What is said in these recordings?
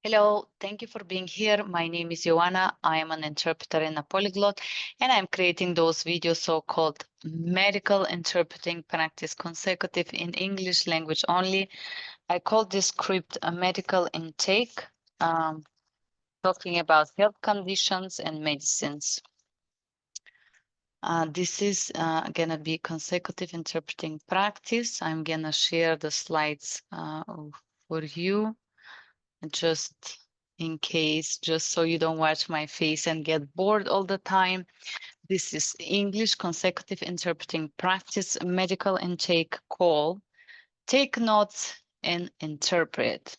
Hello, thank you for being here. My name is Joanna. I am an interpreter and a polyglot, and I'm creating those videos so-called medical interpreting practice consecutive in English language only. I call this script a medical intake, talking about health conditions and medicines. This is gonna be consecutive interpreting practice. I'm gonna share the slides for you. Just in case, just so you don't watch my face and get bored all the time. This is English consecutive interpreting practice medical intake call. Take notes and interpret.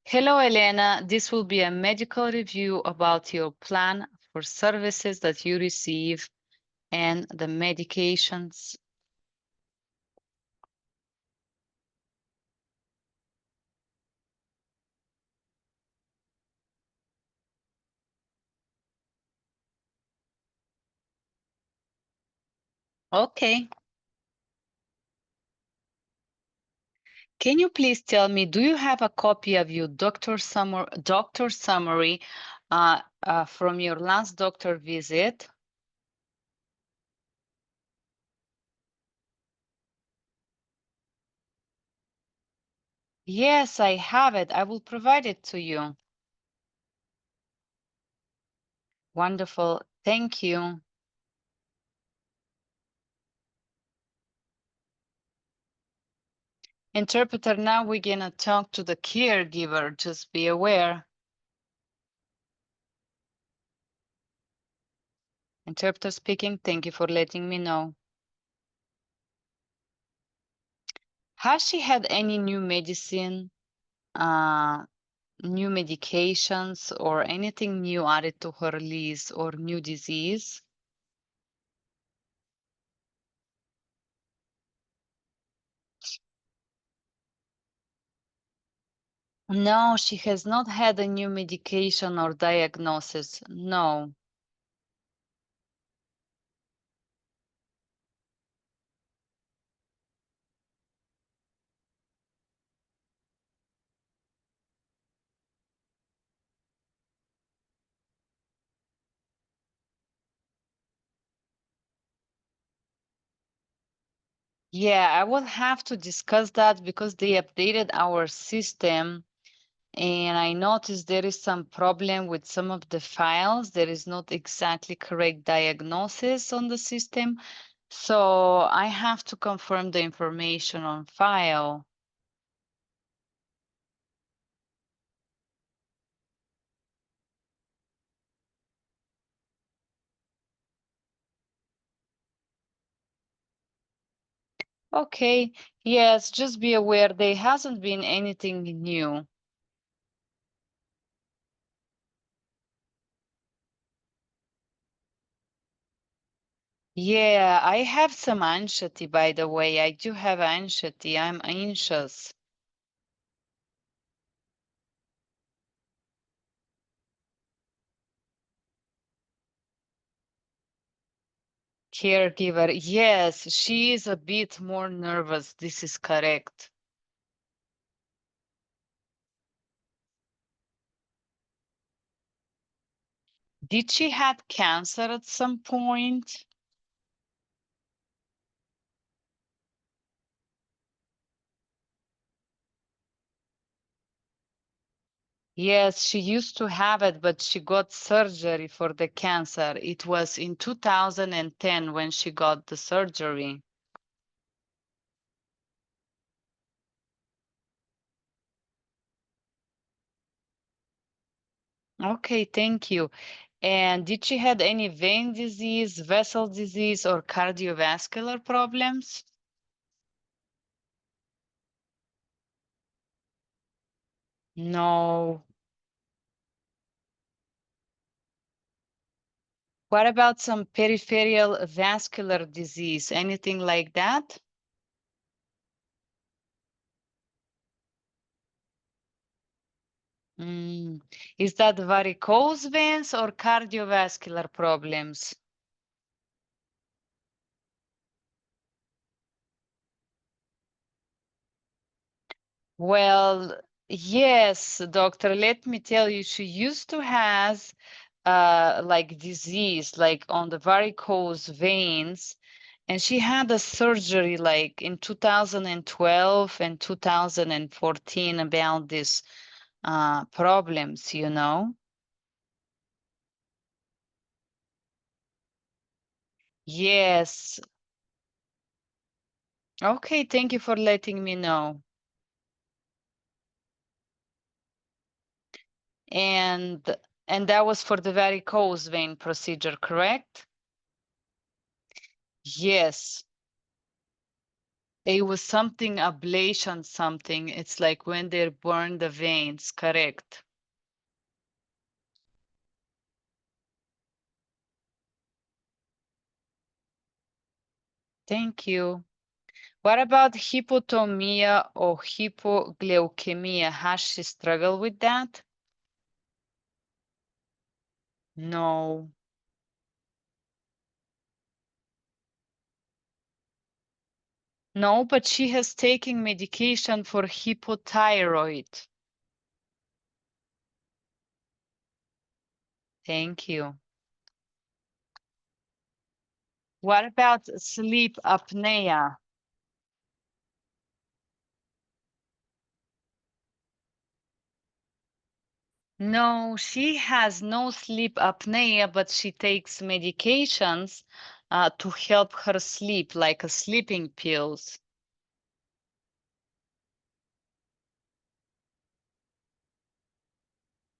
Hello, Elena. This will be a medical review about your plan for services that you receive and the medications. Okay. Can you please tell me, do you have a copy of your doctor summary from your last doctor visit? Yes, I have it. I will provide it to you. Wonderful. Thank you. Interpreter, now we're gonna talk to the caregiver. Just be aware. Interpreter speaking. Thank you for letting me know. Has she had any new medicine, new medications, or anything new added to her list or new disease? No, she has not had a new medication or diagnosis. No. Yeah, I will have to discuss that because they updated our system and I noticed there is some problem with some of the files. There is not exactly correct diagnosis on the system. So I have to confirm the information on file. Okay, yes, just be aware there hasn't been anything new. Yeah, I have some anxiety, by the way. I do have anxiety. I'm anxious. Caregiver, yes, she is a bit more nervous. This is correct. Did she have cancer at some point? Yes, she used to have it, but she got surgery for the cancer. It was in 2010 when she got the surgery. Okay, thank you. And did she had any vein disease, vessel disease, or cardiovascular problems? No. What about some peripheral vascular disease? Anything like that? Mm. Is that varicose veins or cardiovascular problems? Well, Yes, doctor, let me tell you, she used to has like disease like on the varicose veins, and she had a surgery like in 2012 and 2014 about this problems, you know? Yes. Okay, thank you for letting me know. And that was for the varicose vein procedure, correct? Yes. It was something ablation something. It's like when they burn the veins, correct? Thank you. What about hypotomia or hypoglycemia? Has she struggled with that? No. No, but she has taken medication for hypothyroid. Thank you. What about sleep apnea? No, she has no sleep apnea, but she takes medications to help her sleep, like a sleeping pills.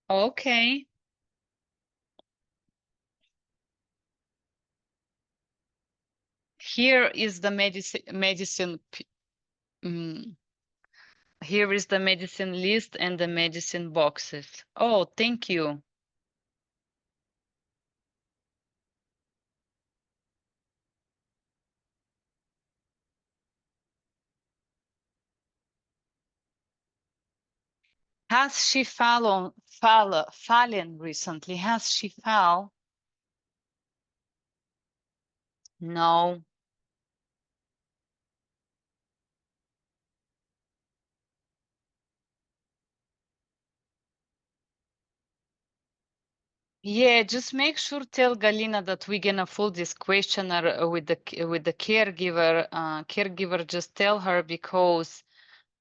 Okay. Here is the mm, here is the medicine list and the medicine boxes. Oh, thank you. Has she fallen recently? Has she fell? No. Yeah, just make sure tell Galina that we're gonna fill this questionnaire with the caregiver. Caregiver, just tell her because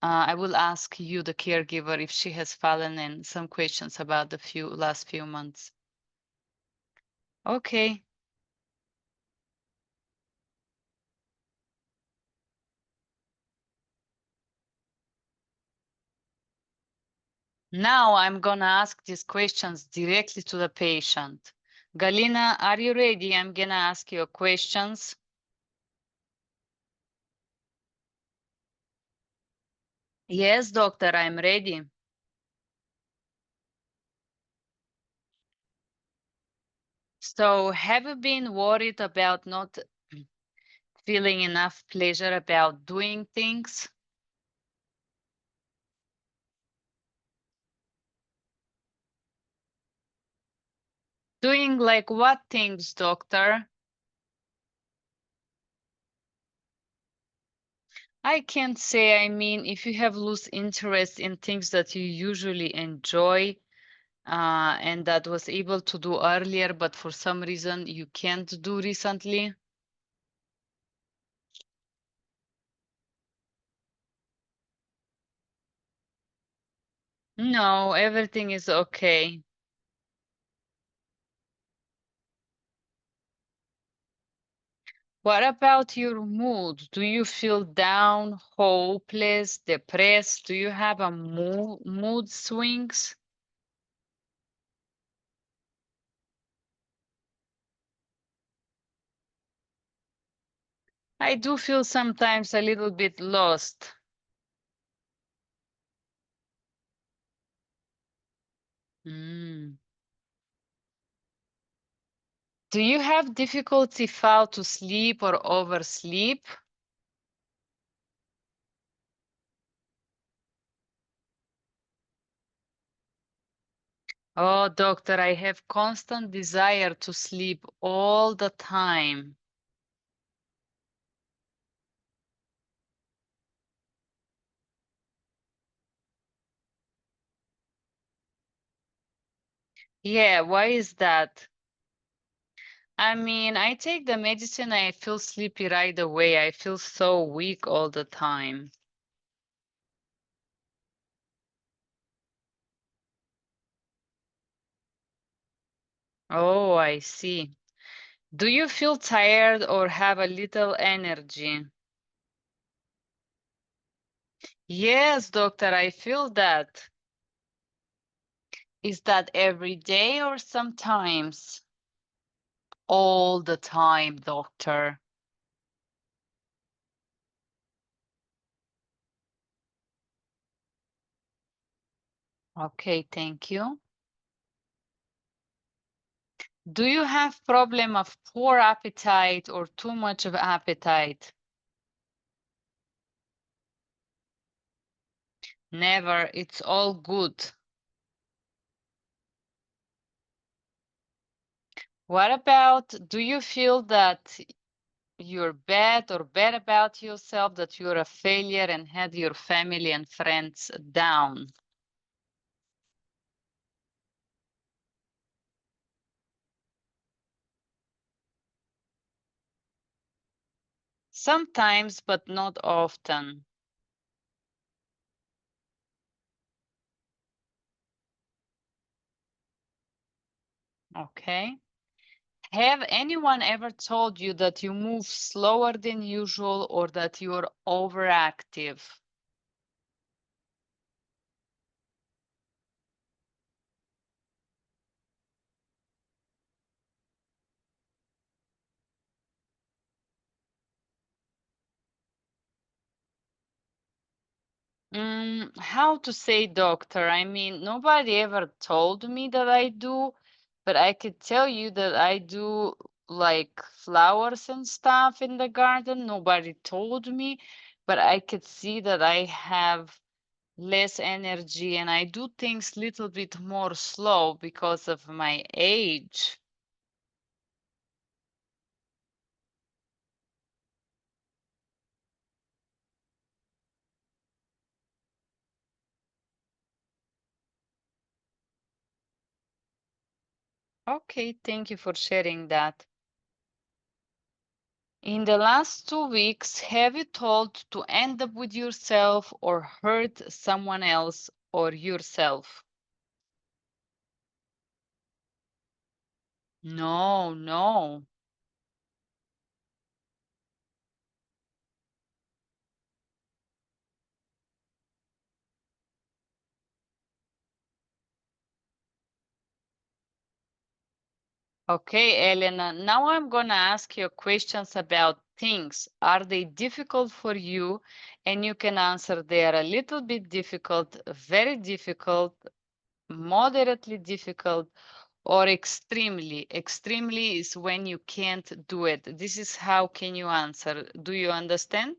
I will ask you, the caregiver, if she has fallen in some questions about the last few months. Okay. Now I'm gonna ask these questions directly to the patient. Galina, are you ready? I'm gonna ask you questions. Yes, doctor, I'm ready. So, have you been worried about not feeling enough pleasure about doing things? Doing like what things, doctor? I can't say. I mean, if you have lost interest in things that you usually enjoy, and that was able to do earlier, but for some reason you can't do recently. No, everything is okay. What about your mood? Do you feel down, hopeless, depressed? Do you have a mood swings? I do feel sometimes a little bit lost. Mm. Do you have difficulty fall to sleep or oversleep? Oh, doctor, I have constant desire to sleep all the time. Yeah, why is that? I mean, I take the medicine, I feel sleepy right away. I feel so weak all the time. Oh, I see. Do you feel tired or have a little energy? Yes, doctor, I feel that. Is that every day or sometimes? All the time, doctor. Okay, thank you. Do you have problem of poor appetite or too much of appetite? Never, it's all good. What about, do you feel that you're bad or bad about yourself, that you're a failure and had your family and friends down? Sometimes, but not often. Okay. Have anyone ever told you that you move slower than usual or that you're overactive? How to say, doctor? I mean, nobody ever told me that I do, but I could tell you that I do like flowers and stuff in the garden. Nobody told me, but I could see that I have less energy and I do things little bit more slow because of my age. Okay, thank you for sharing that. In the last 2 weeks, have you told to end up with yourself or hurt someone else or yourself? No, no. Okay, Elena, now I'm gonna ask you questions about things. Are they difficult for you? And you can answer they are a little bit difficult, very difficult, moderately difficult, or extremely. Extremely is when you can't do it. This is how can you answer. Do you understand?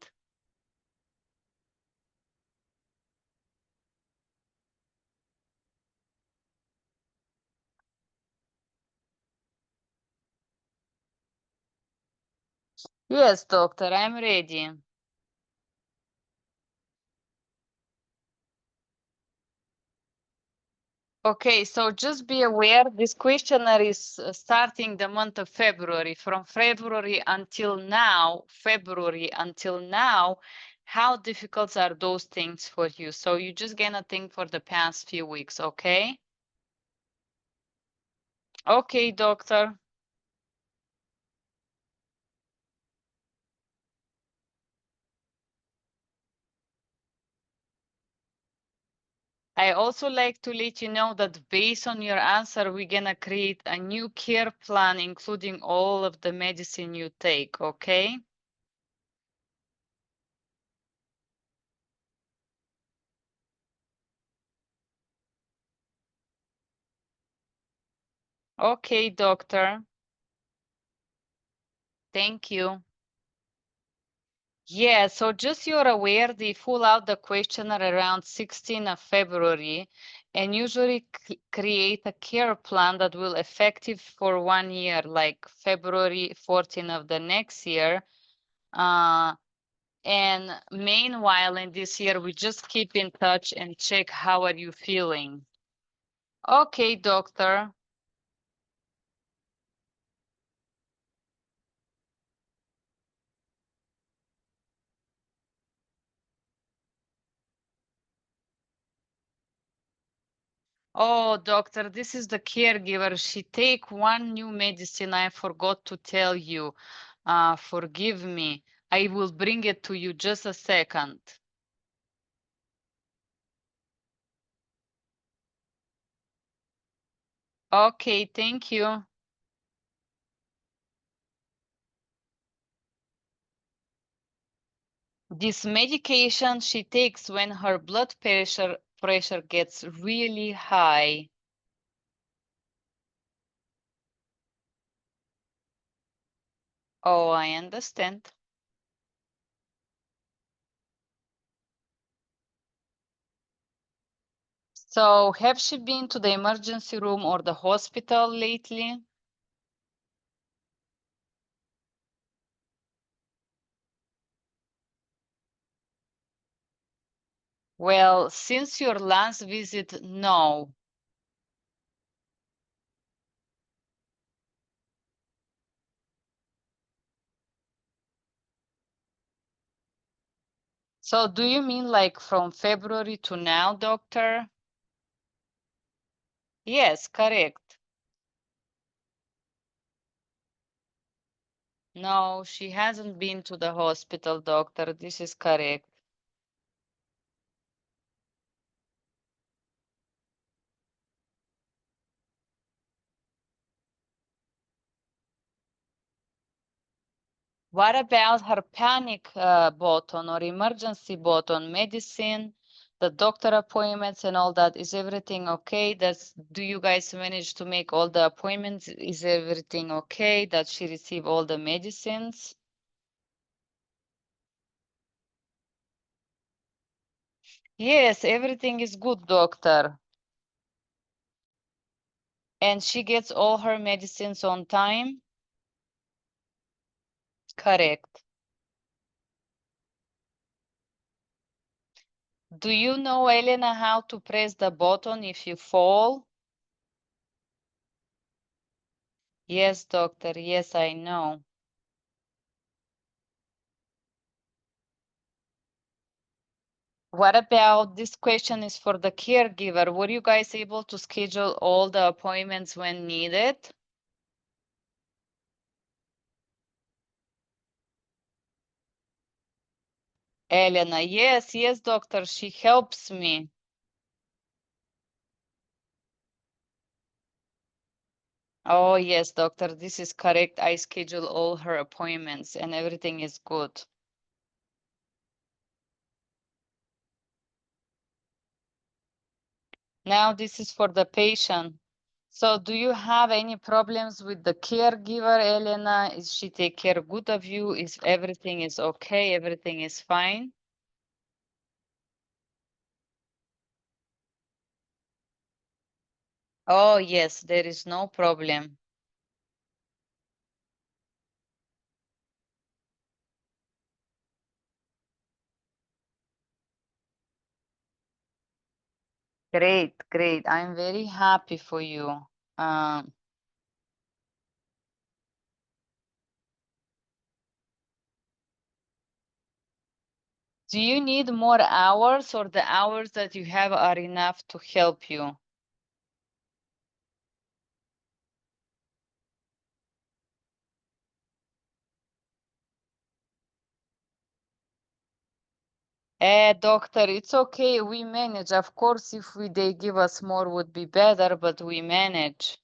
Yes, doctor, I'm ready. Okay, so just be aware this questionnaire is starting the month of February. From February until now, how difficult are those things for you? So you just gonna think for the past few weeks, okay? Okay, doctor. I also like to let you know that based on your answer, we're gonna create a new care plan, including all of the medicine you take, okay? Okay, doctor. Thank you. Yeah, so just you're aware, they fill out the questionnaire around 16th of February and usually create a care plan that will effective for 1 year, like February 14th of the next year. Uh, And meanwhile, in this year, we just keep in touch and check how are you feeling. Okay, doctor. Oh, doctor, this is the caregiver. She take one new medicine I forgot to tell you. Forgive me. I will bring it to you just a second. Okay, thank you. This medication she takes when her blood pressure gets really high. Oh, I understand. So, have she been to the emergency room or the hospital lately? Well, since your last visit, no. So, do you mean like from February to now, doctor? Yes, correct. No, she hasn't been to the hospital, doctor. This is correct. What about her panic button or emergency button, medicine, the doctor appointments and all that? Is everything okay? Do you guys manage to make all the appointments? Is everything okay? That she receive all the medicines? Yes, everything is good, doctor. And she gets all her medicines on time? Correct. Do you know, Elena, how to press the button if you fall? Yes, doctor. Yes, I know. What about this question is for the caregiver? Were you guys able to schedule all the appointments when needed? Elena, yes, yes, doctor, she helps me. Oh, yes, doctor, this is correct. I schedule all her appointments and everything is good. Now this is for the patient. So do you have any problems with the caregiver, Elena? Is she take care good of you? Is everything is okay? Everything is fine? Oh, yes, there is no problem. Great, great. I'm very happy for you. Um, do you need more hours or the hours that you have are enough to help you? Doctor, it's okay. We manage. Of course, if they give us more would be better, but we manage.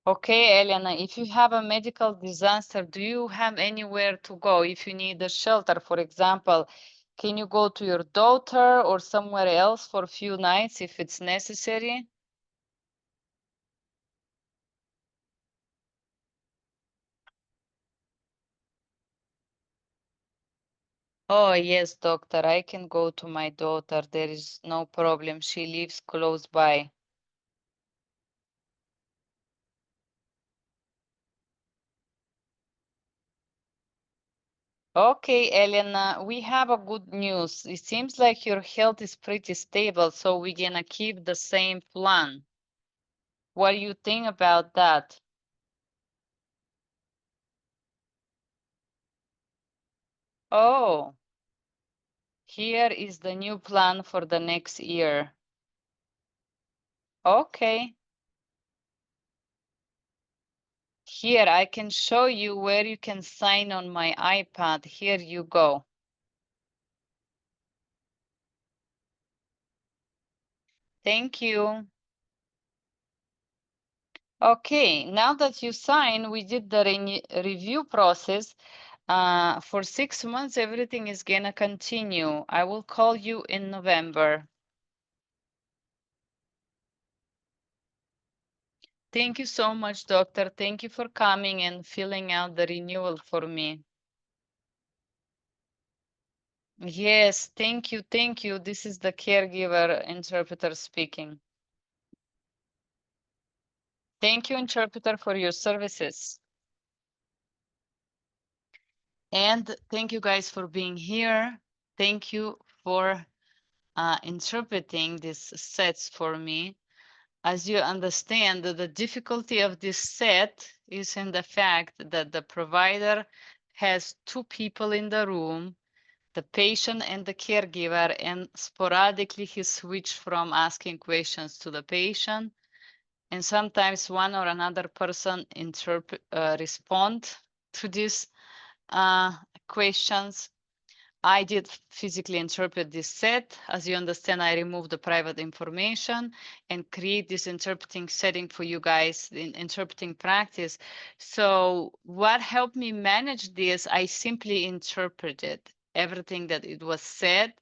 Okay, Elena, if you have a medical disaster, do you have anywhere to go? If you need a shelter, for example, can you go to your daughter or somewhere else for a few nights if it's necessary? Oh, yes, doctor, I can go to my daughter. There is no problem. She lives close by. Okay, Elena, we have a good news. It seems like your health is pretty stable, so we're gonna keep the same plan. What do you think about that? Oh, here is the new plan for the next year. Okay. Here, I can show you where you can sign on my iPad. Here you go. Thank you. Okay, now that you sign, we did the review process. For 6 months, everything is gonna continue. I will call you in November. Thank you so much, doctor. Thank you for coming and filling out the renewal for me. Yes, thank you, thank you. This is the caregiver interpreter speaking. Thank you, interpreter, for your services. And thank you guys for being here. Thank you for interpreting these sets for me. As you understand, the difficulty of this set is in the fact that the provider has two people in the room, the patient and the caregiver, and sporadically he switched from asking questions to the patient. And sometimes one or another person respond to these questions. I did physically interpret this set. As you understand, I removed the private information and create this interpreting setting for you guys in interpreting practice. So what helped me manage this, I simply interpreted everything that it was said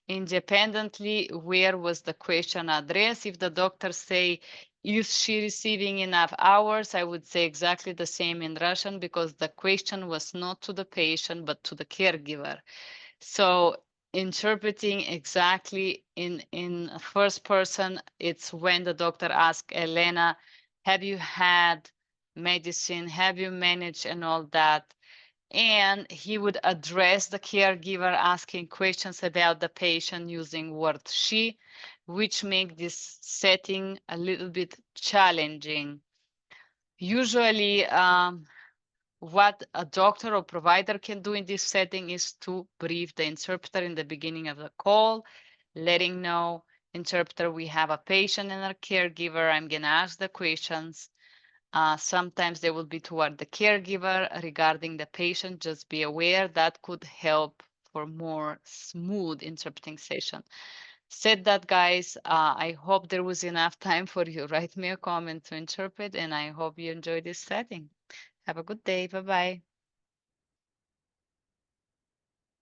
independently. Where was the question addressed? If the doctor say, is she receiving enough hours? I would say exactly the same in Russian because the question was not to the patient, but to the caregiver. So interpreting exactly in first person, it's when the doctor asks Elena, have you had medicine? Have you managed and all that? And he would address the caregiver asking questions about the patient using word she, which make this setting a little bit challenging. Usually, what a doctor or provider can do in this setting is to brief the interpreter in the beginning of the call, letting know, interpreter, we have a patient and a caregiver. I'm going to ask the questions. Sometimes they will be toward the caregiver regarding the patient. Just be aware that could help for more smooth interpreting session. Said that, guys, I hope there was enough time for you. Write me a comment to interpret, and I hope you enjoy this setting. Have a good day. Bye-bye.